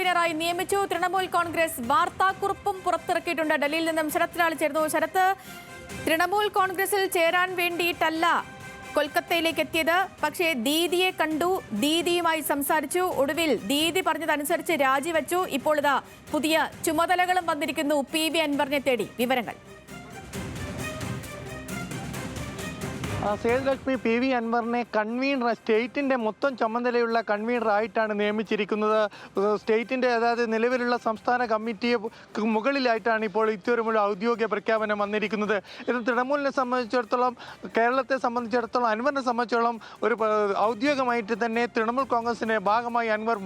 കൺവീനറായി നിയമിച്ചു. തൃണമൂൽ കോൺഗ്രസ് വാർത്താക്കുറിപ്പും പുറത്തിറക്കിയിട്ടുണ്ട്. ഡൽഹിയിൽ നിന്നും ശരത് ലാൽ ചേർന്നു. ശരത്ത്, തൃണമൂൽ കോൺഗ്രസിൽ ചേരാൻ വേണ്ടിയിട്ടല്ല കൊൽക്കത്തയിലേക്ക് എത്തിയത്, പക്ഷേ ദീദിയെ കണ്ടു, ദീദിയുമായി സംസാരിച്ചു. ഒടുവിൽ ദീദി പറഞ്ഞതനുസരിച്ച് രാജിവെച്ചു. ഇപ്പോൾ ഇതാ പുതിയ ചുമതലകളും വന്നിരിക്കുന്നു PV അൻവറിനെ തേടി. വിവരങ്ങൾ. സേതുലക്ഷ്മി, PV അൻവറിനെ കൺവീനർ, സ്റ്റേറ്റിന്റെ മൊത്തം ചുമതലയുള്ള കൺവീനറായിട്ടാണ് നിയമിച്ചിരിക്കുന്നത്. സ്റ്റേറ്റിന്റെ, അതായത് നിലവിലുള്ള സംസ്ഥാന കമ്മിറ്റിയെ മുകളിലായിട്ടാണ് ഇപ്പോൾ ഇത്തരമൊരു ഔദ്യോഗിക പ്രഖ്യാപനം വന്നിരിക്കുന്നത്. ഇത് തൃണമൂലിനെ സംബന്ധിച്ചിടത്തോളം, കേരളത്തെ സംബന്ധിച്ചിടത്തോളം, അൻവറിനെ സംബന്ധിച്ചിടത്തോളം ഒരു ഔദ്യോഗികമായിട്ട് തന്നെ തൃണമൂൽ കോൺഗ്രസിന്റെ ഭാഗമായി അൻവർ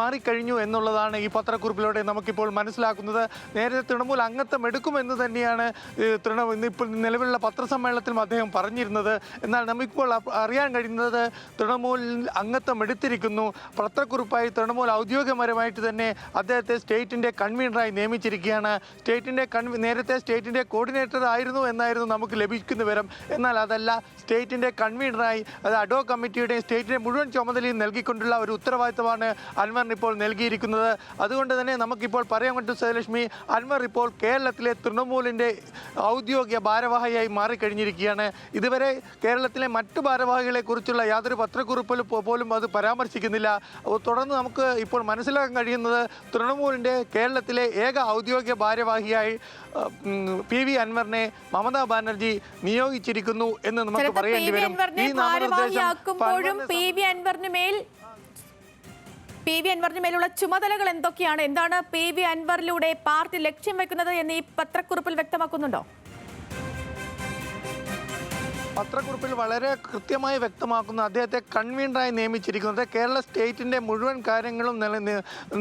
മാറിക്കഴിഞ്ഞു എന്നുള്ളതാണ് ഈ പത്രക്കുറിപ്പിലൂടെ നമുക്കിപ്പോൾ മനസ്സിലാക്കുന്നത്. നേരത്തെ തൃണമൂൽ അംഗത്വം എടുക്കുമെന്ന് തന്നെയാണ് ഇപ്പോൾ നിലവിലുള്ള പത്രസമ്മേളനത്തിലും അദ്ദേഹം പറഞ്ഞിരുന്നത്. എന്നാൽ നമുക്കിപ്പോൾ അറിയാൻ കഴിയുന്നത് തൃണമൂൽ അംഗത്വം എടുത്തിരിക്കുന്നു. പത്രക്കുറിപ്പായി തൃണമൂൽ ഔദ്യോഗികപരമായിട്ട് തന്നെ അദ്ദേഹത്തെ സ്റ്റേറ്റിന്റെ കൺവീനറായി നിയമിച്ചിരിക്കുകയാണ്. നേരത്തെ സ്റ്റേറ്റിന്റെ കോർഡിനേറ്റർ ആയിരുന്നു എന്നായിരുന്നു നമുക്ക് ലഭിക്കുന്ന വിവരം. എന്നാൽ അതല്ല, സ്റ്റേറ്റിന്റെ കൺവീനറായി, അത് അഡോ കമ്മിറ്റിയുടെയും സ്റ്റേറ്റിന്റെ മുഴുവൻ ചുമതലയും നൽകിക്കൊണ്ടുള്ള ഒരു ഉത്തരവാദിത്തമാണ് അൻവറിന് ഇപ്പോൾ നൽകിയിരിക്കുന്നത്. അതുകൊണ്ട് തന്നെ നമുക്കിപ്പോൾ പറയാൻ പറ്റും സേതുലക്ഷ്മി, അൻവർ ഇപ്പോൾ കേരളത്തിലെ തൃണമൂലിന്റെ ഔദ്യോഗിക ഭാരവാഹിയായി മാറിക്കഴിഞ്ഞിരിക്കുകയാണ്. ഇതുവരെ കേരളത്തിലെ മറ്റു ഭാരവാഹികളെ കുറിച്ചുള്ള യാതൊരു പത്രക്കുറിപ്പിൽ പോലും അത് പരാമർശിക്കുന്നില്ല. തുടർന്ന് നമുക്ക് ഇപ്പോൾ മനസ്സിലാക്കാൻ കഴിയുന്നത് തൃണമൂലിന്റെ കേരളത്തിലെ ഏക ഔദ്യോഗിക ഭാരവാഹിയായി PV അൻവറിനെ മമതാ ബാനർജി നിയോഗിച്ചിരിക്കുന്നു എന്ന് നമുക്ക് പറയേണ്ടി വരും. ഈ നാമനിർദ്ദേശം PV അൻവറിന് മേലുള്ള ചുമതലകൾ എന്തൊക്കെയാണ്? എന്താണ് PV അൻവറിലൂടെ പാർട്ടി ലക്ഷ്യം വെക്കുന്നത് എന്ന് ഈ പത്രക്കുറിപ്പിൽ വ്യക്തമാക്കുന്നുണ്ടോ? പത്രക്കുറിപ്പിൽ വളരെ കൃത്യമായി വ്യക്തമാക്കുന്നു. അദ്ദേഹത്തെ കൺവീനറായി നിയമിച്ചിരിക്കുന്നത് കേരള സ്റ്റേറ്റിൻ്റെ മുഴുവൻ കാര്യങ്ങളും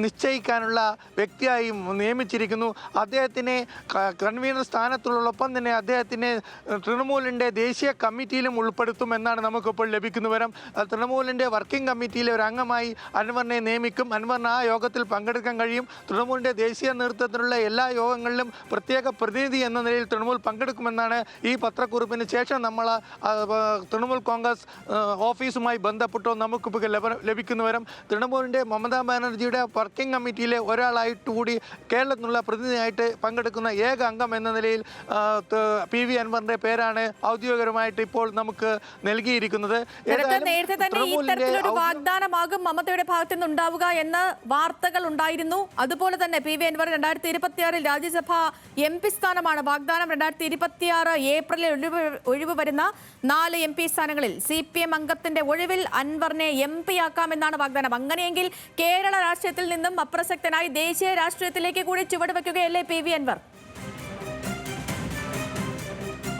നിശ്ചയിക്കാനുള്ള വ്യക്തിയായി നിയമിച്ചിരിക്കുന്നു. അദ്ദേഹത്തിനെ കൺവീനർ സ്ഥാനത്തുള്ളൊപ്പം തന്നെ അദ്ദേഹത്തിനെ തൃണമൂലിൻ്റെ ദേശീയ കമ്മിറ്റിയിലും ഉൾപ്പെടുത്തുമെന്നാണ് നമുക്കിപ്പോൾ ലഭിക്കുന്ന വിവരം. തൃണമൂലിൻ്റെ വർക്കിംഗ് കമ്മിറ്റിയിലെ ഒരു അംഗമായി അൻവറിനെ നിയമിക്കും. അൻവറിന് ആ യോഗത്തിൽ പങ്കെടുക്കാൻ കഴിയും. തൃണമൂലിൻ്റെ ദേശീയ നേതൃത്വത്തിലുള്ള എല്ലാ യോഗങ്ങളിലും പ്രത്യേക പ്രതിനിധി എന്ന നിലയിൽ തൃണമൂൽ പങ്കെടുക്കുമെന്നാണ് ഈ പത്രക്കുറിപ്പിന് ശേഷം നമ്മൾ തൃണമൂൽ കോൺഗ്രസ് ഓഫീസുമായി ബന്ധപ്പെട്ടോ നമുക്കിപ്പോൾ ലഭിക്കുന്ന വിവരം. തൃണമൂലിൻ്റെ മമതാ ബാനർജിയുടെ വർക്കിംഗ് കമ്മിറ്റിയിലെ ഒരാളായിട്ട് കൂടി കേരളത്തിലുള്ള പ്രതിനിധിയായിട്ട് പങ്കെടുക്കുന്ന ഏക അംഗം എന്ന നിലയിൽ PV അൻവറിന്റെ പേരാണ് ഔദ്യോഗികമായിട്ട് ഇപ്പോൾ നമുക്ക് നൽകിയിരിക്കുന്നത്. നേരത്തെ തന്നെ ഈ തരത്തിലൊരു വാഗ്ദാനമാകും മമതയുടെ ഭാഗത്തു നിന്നുണ്ടാവുക എന്ന വാർത്തകൾ ഉണ്ടായിരുന്നു. അതുപോലെ തന്നെ PV അൻവർ 2026 രാജ്യസഭ MP സ്ഥാനമാണ് വാഗ്ദാനം. 2026 ഏപ്രിലിൽ ഒഴിവ് വരുന്ന 4 MP സ്ഥാനങ്ങളിൽ CPM അംഗത്തിന്റെ ഒഴിവിൽ അൻവറിനെ MP ആക്കാമെന്നാണ് വാഗ്ദാനം. അങ്ങനെയെങ്കിൽ കേരള രാഷ്ട്രീയത്തിൽ നിന്നും അപ്രസക്തനായി ദേശീയ രാഷ്ട്രീയത്തിലേക്ക് കൂടി ചുവടുവെക്കുകയല്ലേ PV അൻവർ?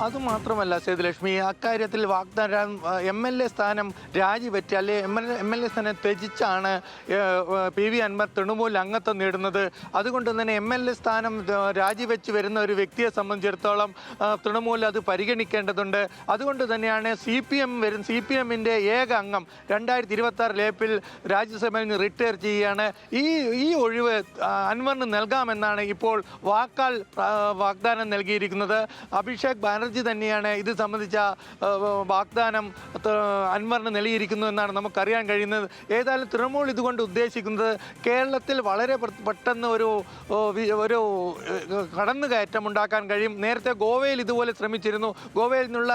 അതുമാത്രമല്ല സേതുലക്ഷ്മി, അക്കാര്യത്തിൽ വാഗ്ദാനം MLA സ്ഥാനം രാജിവെച്ച് അല്ലെ MLA സ്ഥാനം ത്യജിച്ചാണ് PV അൻവർ തൃണമൂൽ അംഗത്വം നേടുന്നത്. അതുകൊണ്ട് തന്നെ MLA സ്ഥാനം രാജിവെച്ച് വരുന്ന ഒരു വ്യക്തിയെ സംബന്ധിച്ചിടത്തോളം തൃണമൂൽ അത് പരിഗണിക്കേണ്ടതുണ്ട്. അതുകൊണ്ട് തന്നെയാണ് CPMന്റെ ഏക അംഗം 2026 ഏപ്രിൽ രാജ്യസഭയിൽ നിന്ന് റിട്ടയർ ചെയ്യുകയാണ്. ഈ ഒഴിവ് അൻവറിന് നൽകാമെന്നാണ് ഇപ്പോൾ വാഗ്ദാനം നൽകിയിരിക്കുന്നത്. അഭിഷേക് ബാനർജി തന്നെയാണ് ഇത് സംബന്ധിച്ച വാഗ്ദാനം അൻവറിന് നൽകിയിരിക്കുന്നു എന്നാണ് നമുക്കറിയാൻ കഴിയുന്നത്. ഏതായാലും തൃണമൂൽ ഇതുകൊണ്ട് ഉദ്ദേശിക്കുന്നത് കേരളത്തിൽ വളരെ പെട്ടെന്ന് ഒരു കടന്നുകയറ്റം ഉണ്ടാക്കാൻ കഴിയും. നേരത്തെ ഗോവയിൽ ഇതുപോലെ ശ്രമിച്ചിരുന്നു. ഗോവയിൽ നിന്നുള്ള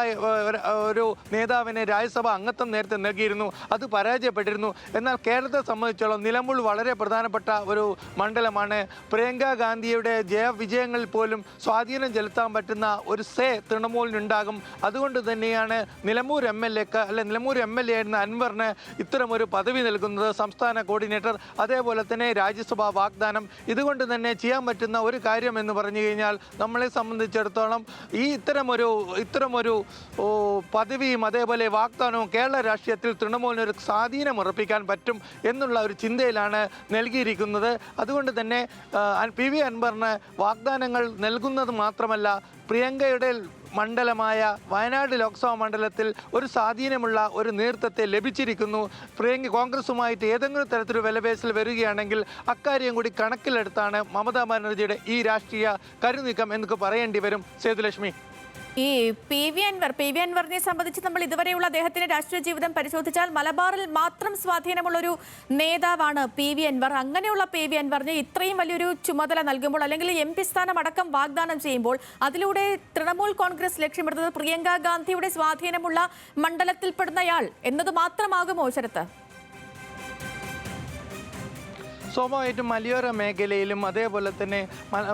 ഒരു നേതാവിനെ രാജ്യസഭ അംഗത്വം നേരത്തെ നൽകിയിരുന്നു. അത് പരാജയപ്പെട്ടിരുന്നു. എന്നാൽ കേരളത്തെ സംബന്ധിച്ചോളം നിലമ്പൂർ വളരെ പ്രധാനപ്പെട്ട ഒരു മണ്ഡലമാണ്. പ്രിയങ്ക ഗാന്ധിയുടെ ജയവിജയങ്ങളിൽ പോലും സ്വാധീനം ചെലുത്താൻ പറ്റുന്ന ഒരു തൃണമൂലിനുണ്ടാകും. അതുകൊണ്ട് തന്നെയാണ് നിലമ്പൂർ MLA ആയിരുന്ന അൻവറിന് ഇത്തരമൊരു പദവി നൽകുന്നത്, സംസ്ഥാന കോർഡിനേറ്റർ. അതേപോലെ തന്നെ രാജ്യസഭാ വാഗ്ദാനം. ഇതുകൊണ്ട് തന്നെ ചെയ്യാൻ പറ്റുന്ന ഒരു കാര്യം എന്ന് പറഞ്ഞു കഴിഞ്ഞാൽ നമ്മളെ സംബന്ധിച്ചിടത്തോളം ഇത്തരമൊരു പദവിയും അതേപോലെ വാഗ്ദാനവും കേരള രാഷ്ട്രീയത്തിൽ തൃണമൂലിനൊരു സ്വാധീനം ഉറപ്പിക്കാൻ പറ്റും എന്നുള്ള ഒരു ചിന്തയിലാണ് നൽകിയിരിക്കുന്നത്. അതുകൊണ്ട് തന്നെ PV അൻവറിന് വാഗ്ദാനങ്ങൾ നൽകുന്നത് മാത്രമല്ല, പ്രിയങ്കയുടെ മണ്ഡലമായ വയനാട് ലോക്സഭാ മണ്ഡലത്തിൽ ഒരു സ്വാധീനമുള്ള ഒരു നേതൃത്വത്തെ ലഭിച്ചിരിക്കുന്നു. പ്രിയങ്ക കോൺഗ്രസുമായിട്ട് ഏതെങ്കിലും തരത്തിലൊരു വിലപേശൽ വരികയാണെങ്കിൽ അക്കാര്യം കൂടി കണക്കിലെടുത്താണ് മമതാ ബാനർജിയുടെ ഈ രാഷ്ട്രീയ കരുനീക്കം എന്നൊക്കെ പറയേണ്ടി വരും സേതുലക്ഷ്മി. ഈ പി വി അൻവറിനെ സംബന്ധിച്ച് നമ്മൾ ഇതുവരെയുള്ള അദ്ദേഹത്തിന്റെ രാഷ്ട്രീയ ജീവിതം പരിശോധിച്ചാൽ മലബാറിൽ മാത്രം സ്വാധീനമുള്ളൊരു നേതാവാണ് പി വി അൻവർ. അങ്ങനെയുള്ള പി വി അൻവറിന് ഇത്രയും വലിയൊരു ചുമതല നൽകുമ്പോൾ അല്ലെങ്കിൽ MP സ്ഥാനം അടക്കം വാഗ്ദാനം ചെയ്യുമ്പോൾ അതിലൂടെ തൃണമൂൽ കോൺഗ്രസ് ലക്ഷ്യമിടുന്നത് പ്രിയങ്ക ഗാന്ധിയുടെ സ്വാധീനമുള്ള മണ്ഡലത്തിൽപ്പെടുന്നയാൾ എന്നത് മാത്രമാകുമോ ശരത്ത്? സ്വാഭാവികമായിട്ടും മലയോര മേഖലയിലും അതേപോലെ തന്നെ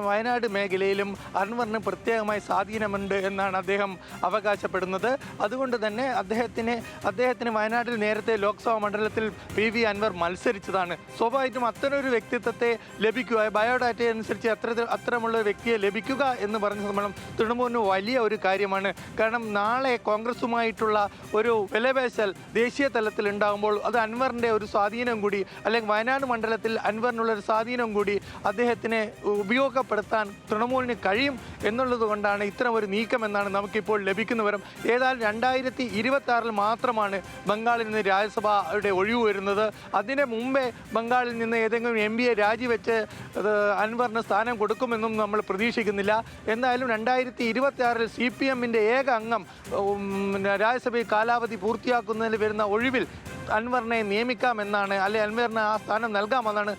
വയനാട് മേഖലയിലും അൻവറിന് പ്രത്യേകമായി സ്വാധീനമുണ്ട് എന്നാണ് അദ്ദേഹം അവകാശപ്പെടുന്നത്. അതുകൊണ്ട് തന്നെ അദ്ദേഹത്തിന് വയനാട്ടിൽ നേരത്തെ ലോക്സഭാ മണ്ഡലത്തിൽ PV അൻവർ മത്സരിച്ചതാണ്. സ്വാഭാവികമായിട്ടും അത്തരമൊരു വ്യക്തിത്വത്തെ ലഭിക്കുക, ബയോഡാറ്റ അനുസരിച്ച് അത്തരമുള്ള വ്യക്തിയെ ലഭിക്കുക എന്ന് പറഞ്ഞ നമ്മൾ തൃണമൂലിന് വലിയ ഒരു കാര്യമാണ്. കാരണം നാളെ കോൺഗ്രസുമായിട്ടുള്ള ഒരു വിലപേശൽ ദേശീയ തലത്തിൽ ഉണ്ടാകുമ്പോൾ അത് അൻവറിൻ്റെ ഒരു സ്വാധീനം കൂടി, അല്ലെങ്കിൽ വയനാട് മണ്ഡലത്തിൽ അൻവറിനുള്ളൊരു സ്വാധീനം കൂടി അദ്ദേഹത്തിനെ ഉപയോഗപ്പെടുത്താൻ തൃണമൂലിന് കഴിയും എന്നുള്ളത് കൊണ്ടാണ് ഇത്തരം ഒരു നീക്കം എന്നാണ് നമുക്കിപ്പോൾ ലഭിക്കുന്ന വിവരം. ഏതായാലും 2026 മാത്രമാണ് ബംഗാളിൽ നിന്ന് രാജ്യസഭയുടെ ഒഴിവ് വരുന്നത്. അതിന് മുമ്പേ ബംഗാളിൽ നിന്ന് ഏതെങ്കിലും MP രാജിവെച്ച് അൻവറിന് സ്ഥാനം കൊടുക്കുമെന്നും നമ്മൾ പ്രതീക്ഷിക്കുന്നില്ല. എന്തായാലും 2026 CPM-ന്റെ ഏക അംഗം രാജ്യസഭയിൽ കാലാവധി പൂർത്തിയാക്കുന്നതിന് വരുന്ന ഒഴിവിൽ അൻവറിനെ നിയമിക്കാമെന്നാണ്, അല്ലെ അൻവറിന് ആ സ്ഥാനം നൽകാമെന്നാണ്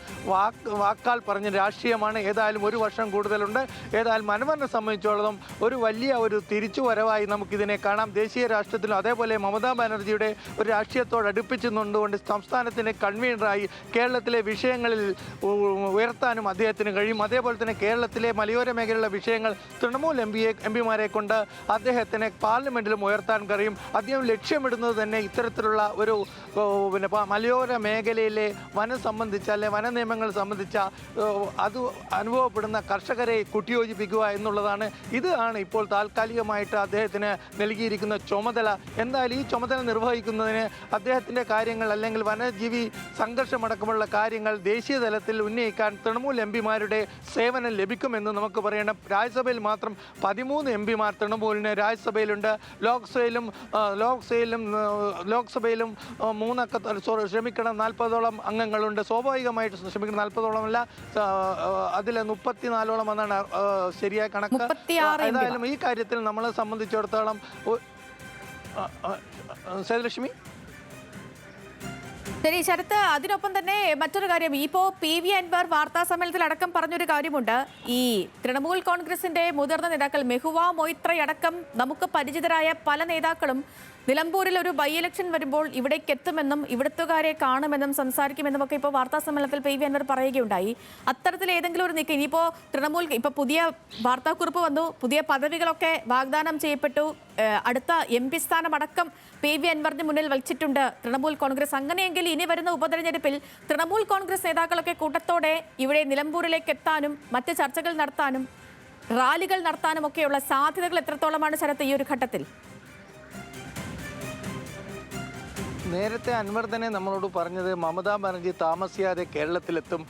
വാക്കാൽ പറഞ്ഞ രാഷ്ട്രീയമാണ്. ഏതായാലും 1 വർഷം കൂടുതലുണ്ട്. ഏതായാലും അൻവറിനെ സംബന്ധിച്ചോളം ഒരു വലിയ ഒരു തിരിച്ചുവരവായി നമുക്കിതിനെ കാണാം. ദേശീയ രാഷ്ട്രീയത്തിലും അതേപോലെ മമതാ ബാനർജിയുടെ ഒരു രാഷ്ട്രീയത്തോട് അടുപ്പിച്ച് നിന്നുകൊണ്ട് സംസ്ഥാനത്തിൻ്റെ കൺവീനറായി കേരളത്തിലെ വിഷയങ്ങളിൽ ഉയർത്താനും അദ്ദേഹത്തിന് കഴിയും. അതേപോലെ തന്നെ കേരളത്തിലെ മലയോര മേഖലയിലുള്ള വിഷയങ്ങൾ തൃണമൂൽ MP-മാരെ കൊണ്ട് അദ്ദേഹത്തിന് പാർലമെൻറ്റിലും ഉയർത്താൻ കഴിയും. അദ്ദേഹം ലക്ഷ്യമിടുന്നത് തന്നെ ഇത്തരത്തിലുള്ള ഒരു മലയോര മേഖലയിലെ വനം സംബന്ധിച്ച അല്ലെ വന നിയമങ്ങൾ സംബന്ധിച്ച അത് അനുഭവപ്പെടുന്ന കർഷകരെ കുട്ടിയോജിപ്പിക്കുക എന്നുള്ളതാണ്. ഇതാണ് ഇപ്പോൾ താൽക്കാലികമായിട്ട് അദ്ദേഹത്തിന് നൽകിയിരിക്കുന്ന ചുമതല. എന്തായാലും ഈ ചുമതല നിർവഹിക്കുന്നതിന് അദ്ദേഹത്തിൻ്റെ കാര്യങ്ങൾ അല്ലെങ്കിൽ വനജീവി സംഘർഷമടക്കമുള്ള കാര്യങ്ങൾ ദേശീയ തലത്തിൽ ഉന്നയിക്കാൻ തൃണമൂൽ MP-മാരുടെ സേവനം ലഭിക്കുമെന്ന് നമുക്ക് പറയണം. രാജ്യസഭയിൽ മാത്രം 13 MP-മാർ തൃണമൂലിന് രാജ്യസഭയിലുണ്ട്. ലോക്സഭയിലും 40ഓളം അംഗങ്ങളുണ്ട്. സ്വാഭാവികമായിട്ട് 40ഓളമല്ല, അതിൽ 34ഓളം എന്നാണ് ശരിയായ കണക്ക്. ഏതായാലും ഈ കാര്യത്തിൽ നമ്മളെ സംബന്ധിച്ചിടത്തോളം സേതുലക്ഷ്മി. ശരി ശരത്ത്, അതിനൊപ്പം തന്നെ മറ്റൊരു കാര്യം, ഇപ്പോൾ PV അൻവർ വാർത്താ സമ്മേളനത്തിൽ അടക്കം പറഞ്ഞൊരു കാര്യമുണ്ട്. ഈ തൃണമൂൽ കോൺഗ്രസിന്റെ മുതിർന്ന നേതാക്കൾ മെഹുവ മൊയ്ത്രയടക്കം നമുക്ക് പരിചിതരായ പല നേതാക്കളും നിലമ്പൂരിൽ ഒരു ബൈ ഇലക്ഷൻ വരുമ്പോൾ ഇവിടേക്ക് എത്തുമെന്നും ഇവിടുത്തുകാരെ കാണുമെന്നും സംസാരിക്കുമെന്നും ഒക്കെ ഇപ്പോൾ വാർത്താ സമ്മേളനത്തിൽ PV അൻവർ പറയുകയുണ്ടായി. അത്തരത്തിൽ ഏതെങ്കിലും ഒരു നീക്കം ഇനിയിപ്പോൾ തൃണമൂൽ ഇപ്പോൾ പുതിയ വാർത്താക്കുറിപ്പ് വന്നു, പുതിയ പദവികളൊക്കെ വാഗ്ദാനം ചെയ്യപ്പെട്ടു, അടുത്ത MP സ്ഥാനം അടക്കം PV അൻവറിന് മുന്നിൽ വച്ചിട്ടുണ്ട് തൃണമൂൽ കോൺഗ്രസ്. അങ്ങനെയെങ്കിൽ ഇനി വരുന്ന ഉപതെരഞ്ഞെടുപ്പിൽ തൃണമൂൽ കോൺഗ്രസ് നേതാക്കളൊക്കെ കൂട്ടത്തോടെ ഇവിടെ നിലമ്പൂരിലേക്ക് എത്താനും മറ്റ് ചർച്ചകൾ നടത്താനും റാലികൾ നടത്താനും ഒക്കെയുള്ള സാധ്യതകൾ എത്രത്തോളമാണ് ശരത്ത് ഈ ഒരു ഘട്ടത്തിൽ? നേരത്തെ അൻവർ തന്നെ നമ്മളോട് പറഞ്ഞത് മമതാ ബാനർജി താമസിയാതെ കേരളത്തിലെത്തും,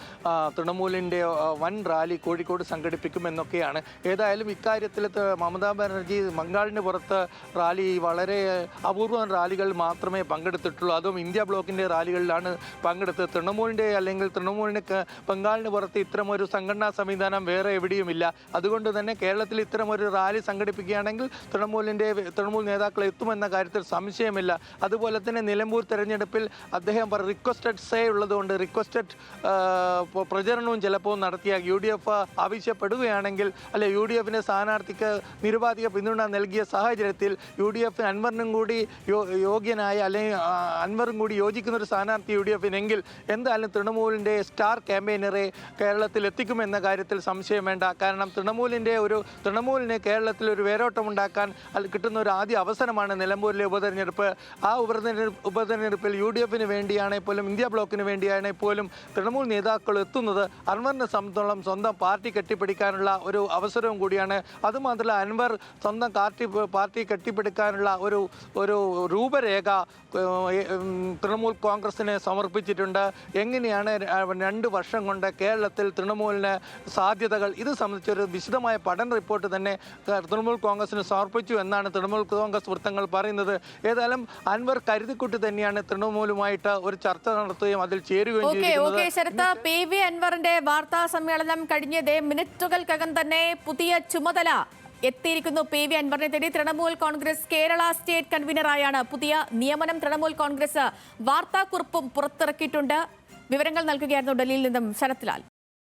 തൃണമൂലിൻ്റെ വൻ റാലി കോഴിക്കോട് സംഘടിപ്പിക്കുമെന്നൊക്കെയാണ്. ഏതായാലും ഇക്കാര്യത്തിൽ മമതാ ബാനർജി ബംഗാളിന് പുറത്ത് റാലി വളരെ അപൂർവം റാലികൾ മാത്രമേ പങ്കെടുത്തിട്ടുള്ളൂ. അതും ഇന്ത്യ ബ്ലോക്കിൻ്റെ റാലികളിലാണ് പങ്കെടുത്തത്. തൃണമൂലിന് ബംഗാളിന് പുറത്ത് ഇത്തരമൊരു സംഘടനാ സംവിധാനം വേറെ എവിടെയുമില്ല. അതുകൊണ്ട് തന്നെ കേരളത്തിൽ ഇത്തരമൊരു റാലി സംഘടിപ്പിക്കുകയാണെങ്കിൽ തൃണമൂൽ നേതാക്കൾ എത്തുമെന്ന കാര്യത്തിൽ സംശയമില്ല. അതുപോലെ തന്നെ നിലമ്പൂർ തെരഞ്ഞെടുപ്പിൽ അദ്ദേഹം റിക്വസ്റ്റഡ് സേ ഉള്ളതുകൊണ്ട് റിക്വസ്റ്റഡ് പ്രചരണവും ചിലപ്പോൾ നടത്തിയ UDF ആവശ്യപ്പെടുകയാണെങ്കിൽ, അല്ലെ UDF-ന്റെ സ്ഥാനാർത്ഥിക്ക് നിരുപാധിക പിന്തുണ നൽകിയ സാഹചര്യത്തിൽ UDF അൻവറിനും കൂടി യോഗ്യനായ അല്ലെങ്കിൽ അൻവറും കൂടി യോജിക്കുന്ന ഒരു സ്ഥാനാർത്ഥി UDF-നെങ്കിൽ എന്തായാലും തൃണമൂലിൻ്റെ സ്റ്റാർ ക്യാമ്പയിനറെ കേരളത്തിൽ എത്തിക്കുമെന്ന കാര്യത്തിൽ സംശയം വേണ്ട. കാരണം തൃണമൂലിന് കേരളത്തിൽ ഒരു വേരോട്ടമുണ്ടാക്കാൻ കിട്ടുന്ന ഒരു ആദ്യ അവസരമാണ് നിലമ്പൂരിലെ ഉപതെരഞ്ഞെടുപ്പ്. ആ ഉപതെരഞ്ഞെടുപ്പിൽ UDF-ന് വേണ്ടിയാണെങ്കിൽ പോലും ഇന്ത്യ ബ്ലോക്കിന് വേണ്ടിയാണെങ്കിൽ പോലും തൃണമൂൽ നേതാക്കൾ എത്തുന്നത് അൻവറിനെ സംബന്ധിച്ചോളം സ്വന്തം പാർട്ടി കെട്ടിപ്പിടിക്കാനുള്ള ഒരു അവസരവും കൂടിയാണ്. അതുമാത്രമല്ല അൻവർ സ്വന്തം പാർട്ടി കെട്ടിപ്പിടിക്കാനുള്ള ഒരു രൂപരേഖ തൃണമൂൽ കോൺഗ്രസിനെ സമർപ്പിച്ചിട്ടുണ്ട്. എങ്ങനെയാണ് 2 വർഷം കൊണ്ട് കേരളത്തിൽ തൃണമൂലിന് സാധ്യതകൾ, ഇത് സംബന്ധിച്ചൊരു വിശദമായ പഠന റിപ്പോർട്ട് തന്നെ തൃണമൂൽ കോൺഗ്രസിന് സമർപ്പിച്ചു എന്നാണ് തൃണമൂൽ കോൺഗ്രസ് വൃത്തങ്ങൾ പറയുന്നത്. ഏതായാലും അൻവർ കരുതിക്കുട്ടി തന്നെയാണ് തൃണമൂലുമായിട്ട് ഒരു ചർച്ച നടത്തുകയും അതിൽ ചേരുകയും ചെയ്തിരിക്കുന്നത്. PV അൻവറിന്റെ വാർത്താ സമ്മേളനം കഴിഞ്ഞ മിനിറ്റുകൾക്കകം തന്നെ പുതിയ ചുമതല എത്തിയിരിക്കുന്നു. PV അൻവറിനെ തേടി തൃണമൂൽ കോൺഗ്രസ് കേരള സ്റ്റേറ്റ് കൺവീനറായാണ്. പുതിയ നിയമനം തൃണമൂൽ കോൺഗ്രസ് വാർത്താക്കുറിപ്പും പുറത്തിറക്കിയിട്ടുണ്ട്. വിവരങ്ങൾ നൽകുകയായിരുന്നു ഡൽഹിയിൽ നിന്നും ശരത്ലാൽ.